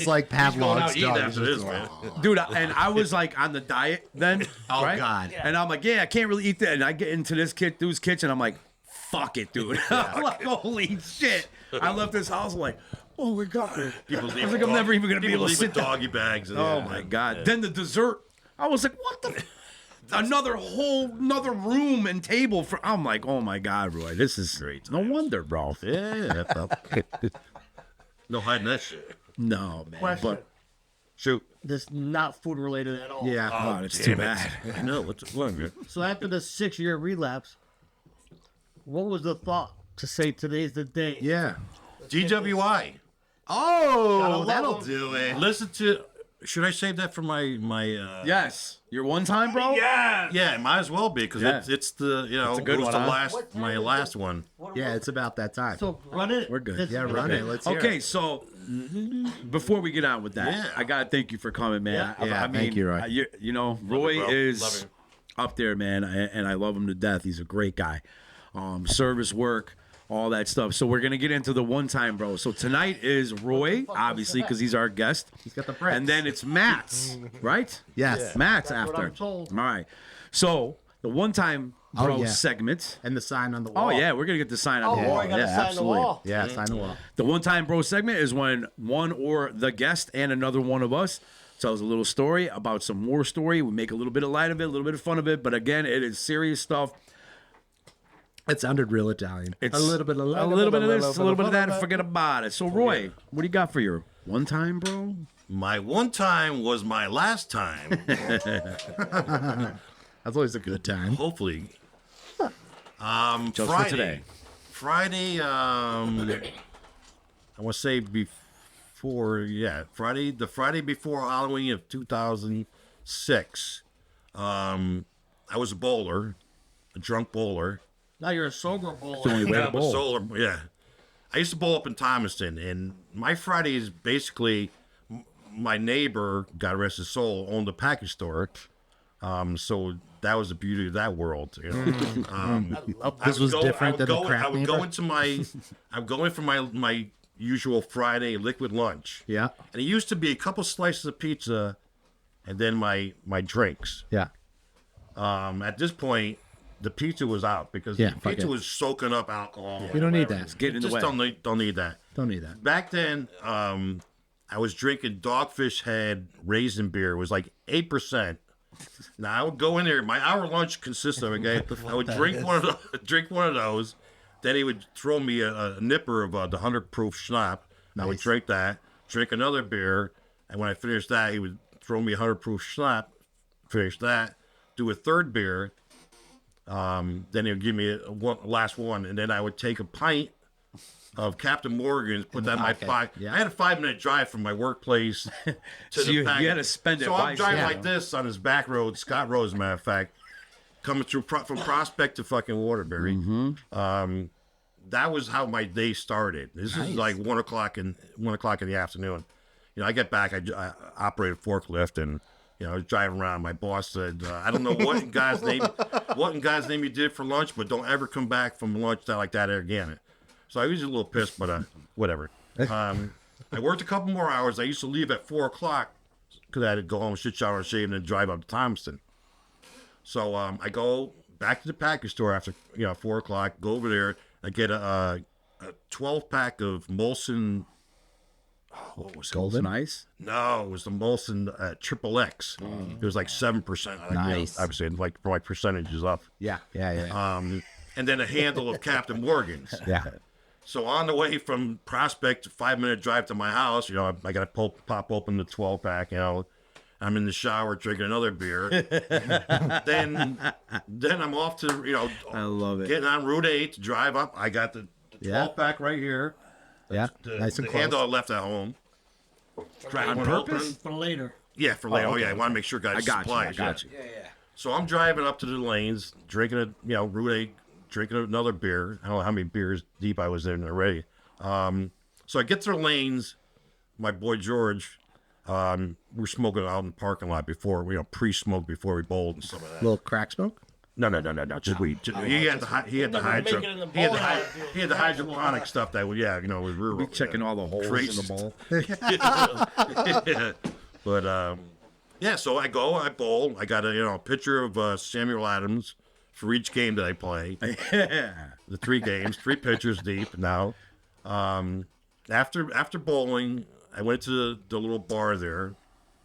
like Pavlov's He's going dog. out eating after this, man. Dude, and I was like on the diet then. Oh, right? God. And I'm like, yeah, I can't really eat that. And I get into this dude's kitchen. I'm like, fuck it, dude. I'm like, holy shit. I left this house like, oh my God. People I was like, I'm never even going to be able to sit down. doggy bags. Oh my God. Then the dessert. I was like, what the? Another room and table for. I'm like, oh my God, Roy. This is great. No wonder, bro. Yeah. No hiding that shit. No, man. Question. But, Shoot. This not food related at all. Yeah. oh, it's too bad. I know. What's good? So after the 6-year relapse, what was the thought to say today's the day? Yeah. DWI. Oh, that'll do it. Listen to. Should I save that for my Yes. Your one time, bro? Yeah, it might as well be because Yeah. it's the a good it was one, the huh? my last one. Yeah, it's about that time. So run it. We're good. This- Yeah, run it. Let's hear Okay, it. so before we get on with that, Yeah. I gotta thank you for coming, man. Yeah, thank you, Roy. You know, Roy bro. Love is him. up there, man, and I love him to death. He's a great guy. Service work, all that stuff. So we're gonna get into the one time, bro. So tonight is Roy, obviously, because he's our guest. He's got the bricks. And then it's Matt's, right? Yes. Matt's That's what after. I'm told. All right. So the one time bro yeah. segment. And the sign on the Oh wall. yeah, we're gonna get the sign on the Oh, wall. I gotta Yeah, sign the absolutely. wall. Yeah, sign the wall. The one time bro segment is when one or the guest and another one of us tells a little story about some war story. We make a little bit of light of it, a little bit of fun of it, but again, it is serious stuff. It sounded real Italian. It's a little bit of this, a little bit of that, and forget about it. So Roy, what do you got for your one time, bro? My one time was my last time. That's always a good time. Hopefully. Just Friday. for today. Friday, I want to say before, the Friday before Halloween of 2006. I was a bowler, a drunk bowler. Now you're a sober bowler. Only way to I'm a bowl. solar, yeah. I used to bowl up in Thomaston, and my Fridays basically, my neighbor, God rest his soul, owned a package store. So that was the beauty of that world. You know, This was different than the I craft would go neighbor? into my, I'm going for my usual Friday liquid lunch. Yeah. And it used to be a couple slices of pizza, and then my drinks. Yeah. At this point, the pizza was out because Yeah, the fuck pizza it. was soaking up alcohol. We don't need that. Get in the Just way. don't need that. Don't need that. Back then, I was drinking Dogfish Head raisin beer. It was like 8%. Now I would go in there. My hour lunch consisted of I would drink one of those. Then he would throw me a nipper of the 100 proof schnapps. I would drink that. Drink another beer, and when I finished that, he would throw me a 100 proof schnapps. Finish that. Do a third beer. Then he would give me a last one, and then I would take a pint of Captain Morgan's, put that in my pocket. Yeah. I had a 5-minute drive from my workplace to So the you pack. had to spend it So I'm driving wisely. like this on this back road, Scott Road, as a matter of fact, coming through from Prospect to fucking Waterbury. That was how my day started. This is like 1 o'clock in the afternoon. You know, I get back. I operate a forklift, and you know, I was driving around. My boss said, "I don't know what in God's name you did for lunch, but don't ever come back from lunch like that again." So I was a little pissed, but whatever. I worked a couple more hours. I used to leave at 4 o'clock because I had to go home, shit, shower, shave, and then drive up to Thomaston. So I go back to the package store after 4 o'clock. Go over there. I get a 12-pack of Molson. What was it? Golden. Nice. No, it was the Molson Triple X. It was like 7%. Nice. Obviously, like for my percentages up. Yeah. Yeah. And then a handle of Captain Morgan's. Yeah. So on the way from Prospect, 5-minute drive to my house, I got to pop open the 12-pack. I'm in the shower drinking another beer. then I'm off to I love it. getting on Route 8 to drive up. I got the 12-pack right here. Yeah. The, Nice and the close. handle I left at home. Crack On one purpose? open. For later. Yeah, for later. Oh, yeah, I want to make sure guys I got you. I supplies. got yeah. you. So I'm driving up to the lanes, drinking Route 8, drinking another beer. I don't know how many beers deep I was in already. So I get to the lanes. My boy George, we're smoking out in the parking lot before, pre-smoke before we bowled and stuff like that. Little crack smoke. No, just weed. He had the hydro. make it in the He had bowl. he had the hydroponic stuff that would, was real. Checking all the holes Trace. in the bowl. But so I go, I bowl. I got a picture of Samuel Adams for each game that I play. Yeah. The 3 games, 3 pitchers deep now. After bowling, I went to the little bar there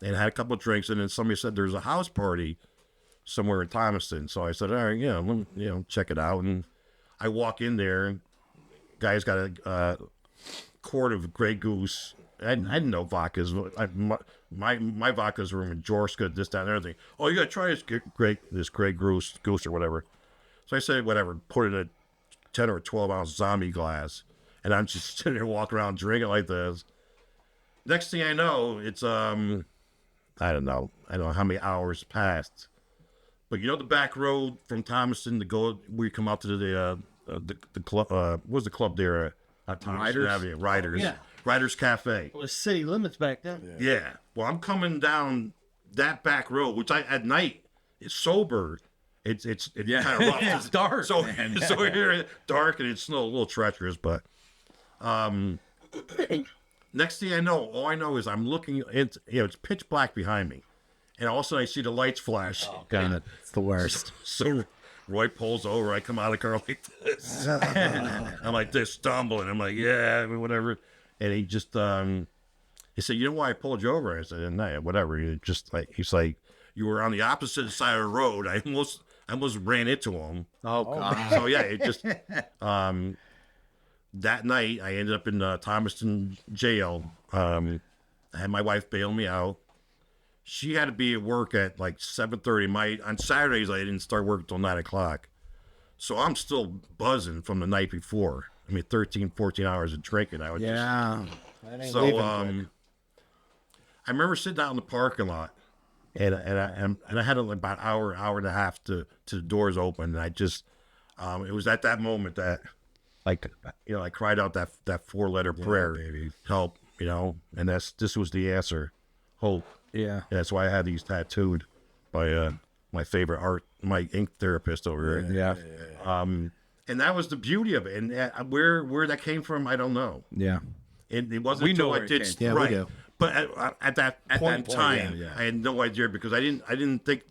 and had a couple of drinks, and then somebody said there's a house party somewhere in Thomaston. So I said, all right, let me, check it out. And I walk in there, and guy's got a quart of Grey Goose. I didn't know vodkas. My vodkas were in Majorska, this, that, and everything. Oh, you got to try this Grey Goose or whatever. So I said, whatever, put it in a 10 or 12 ounce zombie glass. And I'm just sitting there walking around drinking like this. Next thing I know, it's, I don't know how many hours passed. But the back road from Thomaston to go, we come out to the club, what was the club there? Thomaston Riders? Avenue, Riders. Yeah. Riders Cafe. It was city limits back then. Yeah. Well, I'm coming down that back road, which at night, it's sober. It's Yeah. kind of rough. It's dark, So, man. so here, dark, and it's a little treacherous, but next thing I know, all I know is I'm looking, it's pitch black behind me. And all of a sudden I see the lights flash. Got it. It's the worst. So Roy pulls over. I come out of the car like this. I'm like this, stumbling. I'm like, yeah, whatever. And he just, he said, you know why I pulled you over? I said, no, whatever. He's like, you were on the opposite side of the road. I almost ran into him. Oh, God. So yeah, it just, that night I ended up in Thomaston jail. I had my wife bail me out. She had to be at work at like 7:30. On Saturdays I didn't start work until 9 o'clock. So I'm still buzzing from the night before. 13, 14 hours of drinking. I would Yeah. so I remember sitting out in the parking lot, and I had about an hour and a half to the doors open, and I just it was at that moment that I cried out that 4-letter prayer, baby. help, and this was the answer, hope. Yeah. And that's why I had these tattooed by my favorite art, my ink therapist over here. Yeah. And that was the beauty of it. And where that came from, I don't know. Yeah. And it wasn't We know until where I it did came from. Yeah, we right. do. But at that point in time, yeah. I had no idea because I didn't think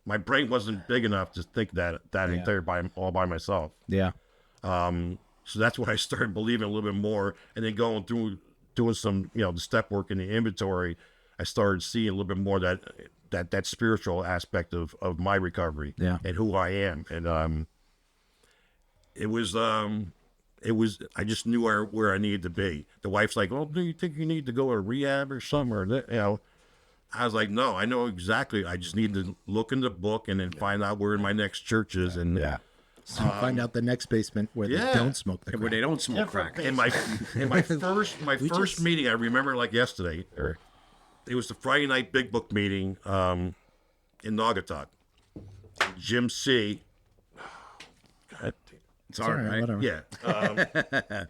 my brain wasn't big enough to think that entire all by myself. Yeah. So that's when I started believing a little bit more, and then going through doing some the step work in the inventory, I started seeing a little bit more that spiritual aspect of my recovery Yeah. and who I am, and it was I just knew where I needed to be. The wife's like, "Oh, do you think you need to go to rehab or something?" Or that, I was like, "No, I know exactly. I just need to look in the book and then find out where my next church is." And So find out the next basement where they yeah. don't smoke the Where crack. they don't smoke crack. in my first meeting, I remember like yesterday. It was the Friday night Big Book meeting in Naugatuck. Jim C. God, It's all right. Whatever. yeah.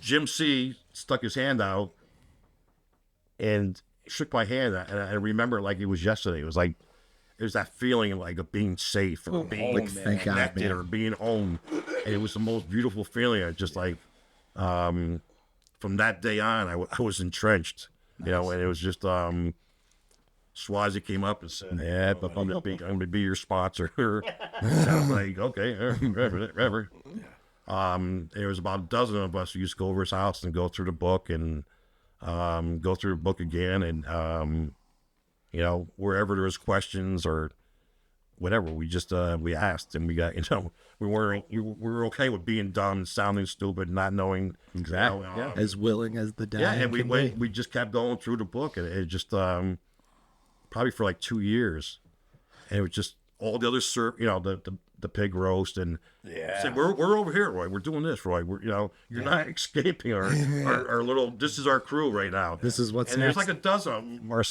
Jim C. stuck his hand out and shook my hand, and I remember like it was yesterday. It was like there's that feeling like of being safe or being Like, thank God, connected man. or being home, and it was the most beautiful feeling. I just like from that day on, I was entrenched, and it was just Swazi came up and said, "Yeah, but I'm gonna be your sponsor." And I was like, "Okay, whatever." There was about a dozen of us who used to go over his house and go through the book and go through the book again, and wherever there was questions or whatever, we just we asked, and we got we were okay with being dumb, sounding stupid, not knowing exactly. As willing as the dying Yeah, and can be. we just kept going through the book, and it just probably for like 2 years, and it was just all the other the pig roast, and said, we're over here, Roy. We're doing this, Roy. You're not escaping our little. This is our crew right now. This is what's and there's next. like a dozen of them, or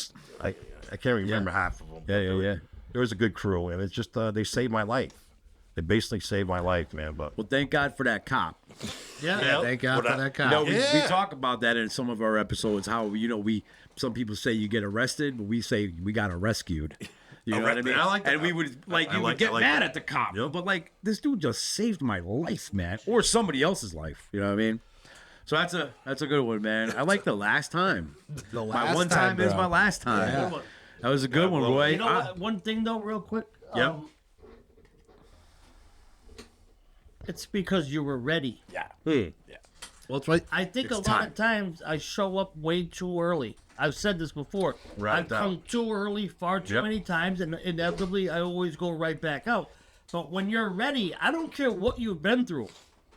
I can't remember half of them. Yeah. There was a good crew, and it's just they saved my life. They basically saved my life, man. But Well, thank God for that cop. Yeah. Thank God for that cop. We talk about that in some of our episodes. How some people say you get arrested, but we say we got rescued. You know what I mean? I like that. And we would I would get like mad that. at the cop, Yep. but like this dude just saved my life, man, or somebody else's life. You know what I mean? So that's a good one, man. I like the last time. The My last one time is bro. my last time. That was a good one, Roy. You know what? One thing though, real quick. Yep. It's because you were ready. Well, it's right. I think It's a lot time. of times I show up way too early. I've said this before. Right I've come too early far too Yep. many times, and inevitably I always go right back out. But when you're ready, I don't care what you've been through,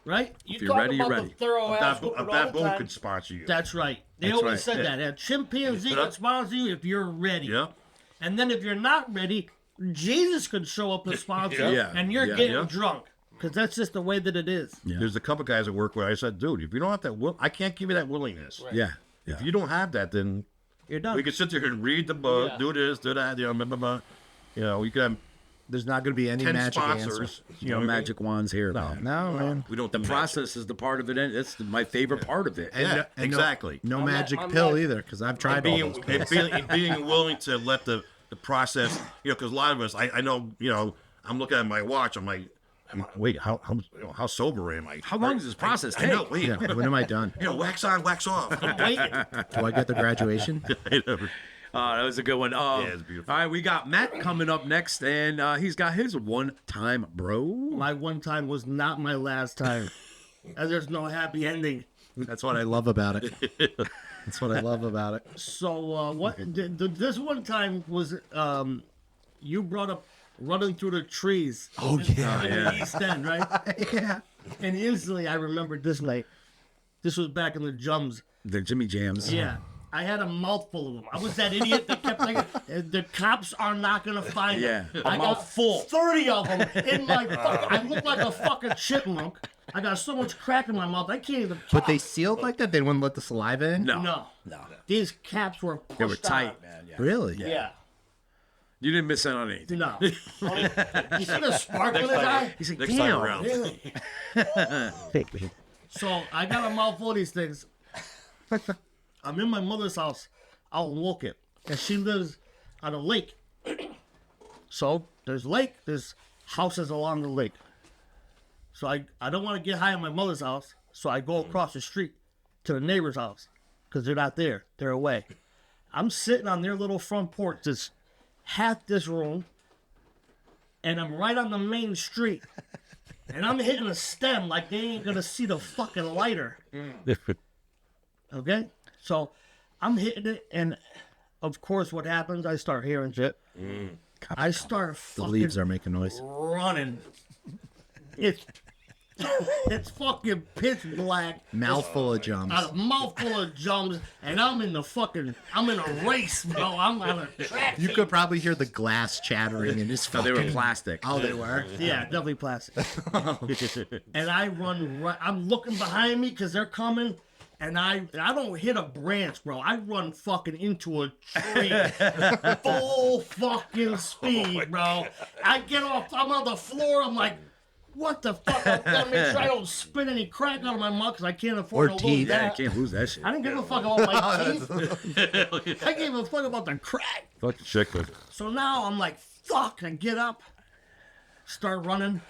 right? If you're ready, you're ready. a baboon could sponsor you. That's right. They That's always right. said that. A chimpanzee But I- can sponsor you if you're ready. Yeah. And then if you're not ready, Jesus could show up and sponsor you, Yeah. and you're Yeah. getting Yeah. drunk. Because that's just the way that it is. There's a couple guys at work where I said, "Dude, if you don't have that, I can't give you that willingness. Yeah. If you don't have that, then You're done. we can sit there and read the book, Yeah. do this, do that, blah, blah, blah. You can have There's not going to be any 10 magic sponsors. answer. You know, magic wands here, man. No, man. We don't. The process is the part of it, and it's my favorite part of it. Yeah, and exactly. No I'm magic not- pill either, because I've tried all being, those. being willing to let the process, because a lot of us, I know, I'm looking at my watch. I'm like, wait, how sober am I? How long does this process I take? know. Wait, Yeah, when am I done? wax on, wax off. Wait. Do I get the graduation? That was a good one. it's beautiful. All right, we got Matt coming up next, and he's got his one time, bro. My one time was not my last time. And there's no happy ending. That's what I love about it. That's what I love about it. So this one time was you brought up running through the trees. Oh, yeah. in the East End, right? Yeah. And instantly I remembered this night. This was back in the Jums. The Jimmy Jams. Yeah. I had a mouthful of them. I was that idiot that kept thinking, the cops are not going to find Yeah, them. a I got mouthful. 30 of them in my fucking... I look like a fucking chipmunk. I got so much crack in my mouth, I can't even But they sealed like that? They wouldn't let the saliva in? No. No. These caps were pushed They were tight, out. man. Yeah. Really? Yeah. You didn't miss out on anything. No. You see the spark in his eye? He's like, Next damn. time around. Really? So I got a mouthful of these things. I'm in my mother's house out in Woket, and she lives on a lake. So there's lake, there's houses along the lake. So I don't want to get high at my mother's house, so I go across the street to the neighbor's house because they're not there. They're away. I'm sitting on their little front porch, just half this room, and I'm right on the main street. And I'm hitting a stem like they ain't going to see the fucking lighter. Okay? So I'm hitting it, and of course what happens, I start hearing shit. I start The fucking leaves are making noise. running. It's fucking pitch black. Mouthful of jumps. A mouthful of jumps, and I'm in a race, bro. I'm on a track. You could probably hear the glass chattering in his So they fucking... were plastic. Oh, they were? Yeah, definitely plastic. And I run right. I'm looking behind me because they're coming, and I don't hit a branch, bro. I run fucking into a tree, full fucking speed, bro. I get off. I'm on the floor. I'm like, what the fuck? I gotta make sure I don't spit any crack out of my mouth because I can't afford Or to teeth. lose Yeah, I that. can't lose that shit. I didn't give a fuck about my teeth. I gave a fuck about the crack. Fucking chicken. So now I'm like, fuck, I get up, start running.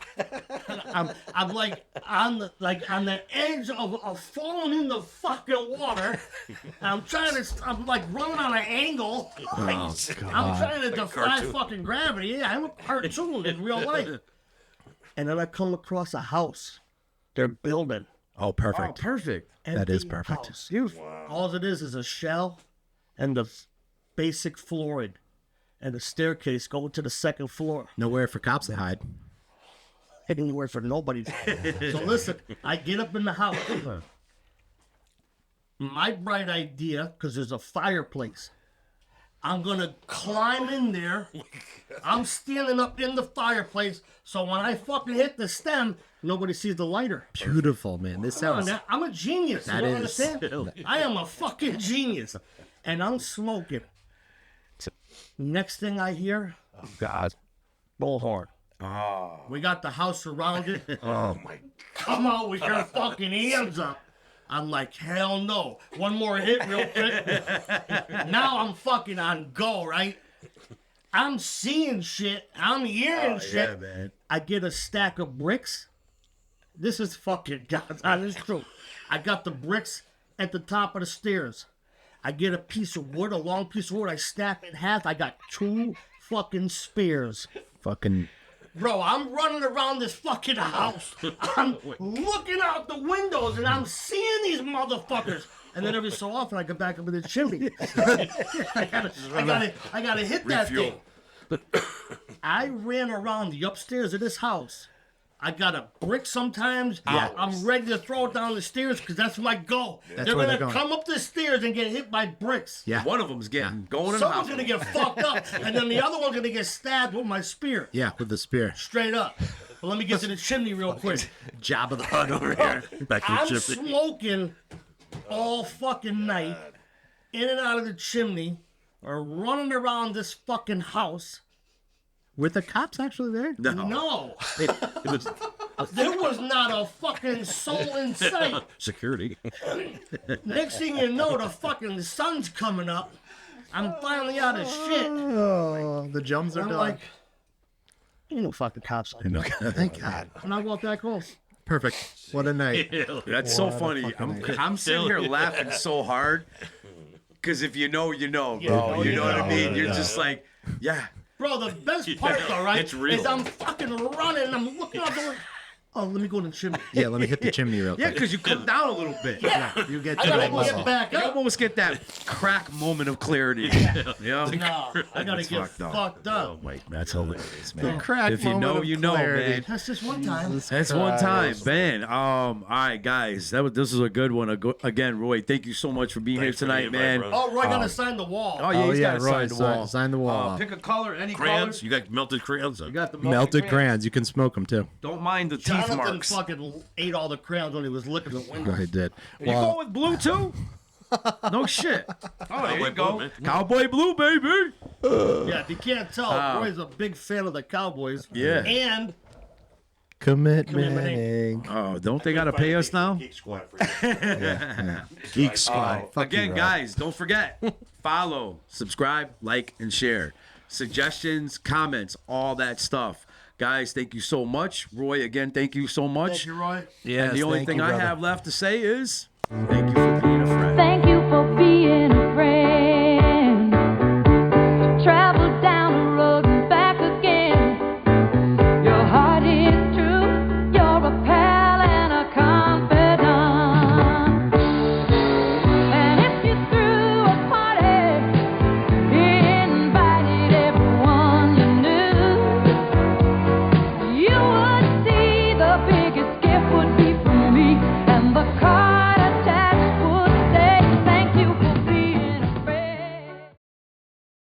I'm like on the edge of falling in the fucking water. I'm like running on an angle. I'm trying to defy fucking gravity. Yeah, I'm a cartoon in real life. And then I come across a house. They're building. Oh, Oh, perfect. perfect. That is Empty perfect. house. All it is a shell and the basic flooring. And the staircase going to the second floor. Nowhere for cops to hide. Anywhere for nobody. So listen, I get up in the house. My bright idea, because there's a fireplace. I'm gonna climb in there. I'm standing up in the fireplace, so when I fucking hit the stem, nobody sees the lighter. Beautiful, man. This Come on, sounds... now, I'm a genius. That You don't is- understand? I am a fucking genius. And I'm smoking. Next thing I hear, God. bullhorn. We got the house surrounded. Oh my. Come on with your fucking hands up. I'm like, hell no. One more hit real quick. Now I'm fucking on go, right? I'm seeing shit. I'm hearing shit. Yeah, man. I get a stack of bricks. This is fucking God's honest truth. I got the bricks at the top of the stairs. I get a piece of wood, a long piece of wood. I snap it in half. I got 2 fucking spears. Fucking... Bro, I'm running around this fucking house. I'm looking out the windows and I'm seeing these motherfuckers. And then every so often I go back up in the chimney. I gotta hit that thing. I ran around the upstairs of this house. I got a brick sometimes. Yeah. I'm ready to throw it down the stairs because that's my goal. That's They're where gonna they're going. come up the stairs and get hit by bricks. Yeah. One of them's getting going in the Someone's house. gonna get fucked up, and then the other one's gonna get stabbed with my spear. Yeah, with the spear. Straight up. But let me get to the chimney real quick. Job of the Hutt over here. Back to I'm the chip. smoking all fucking night, in and out of the chimney, or running around this fucking house. Were the cops actually there? No. There was not a fucking soul in sight. Security. Next thing you know, the fucking sun's coming up. I'm finally out of shit. Oh, the jumps are I'm done. like, ain't no fucking cops on me. Thank God. And I walk back home. Perfect. What a night. That's so funny. I'm sitting here laughing so hard because if you know, you know, bro. You know what I mean? You're just like, yeah. Bro, the best part, though, right, It's real. is I'm fucking running. I'm looking out the window. Oh, let me go to the chimney. Yeah, let me hit the chimney real Yeah, quick. because you come down a little bit. You get I to gotta that get level. back You up. almost get that crack moment of clarity. Yeah. No, I gotta get fucked up. fucked up. That's hilarious, man. Crack If you know, moment of you know, clarity. man. That's just one time. That's one time, man. All right, guys. This is a good one. Again, Roy, thank you so much for being Thanks here for tonight, being man. my brother. Oh, Roy gotta sign the wall. Oh, yeah, Oh, he's yeah, got to Roy, sign the wall. sign the wall. Pick a color, any Crayons. color. You got melted crayons. You got the Melted crayons. You can smoke them too. Don't mind the teeth Jonathan marks. fucking ate all the crayons when he was licking the window. I did. You going Well, with blue too? No shit. Oh, there you Cowboy go. blue, man. Cowboy blue, baby. Yeah, if you can't tell, Roy's a big fan of the Cowboys. Yeah. And commitment. Oh, don't they got to pay us now? Geek Squad for you. Geek Squad. Fuck you, Again, Rob. guys, don't forget, follow, subscribe, like, and share. suggestions, comments, all that stuff. Guys, thank you so much. Roy, again, thank you so much. Thank you, Roy. Yes, And the only thank thing you, I brother. have left to say is thank you for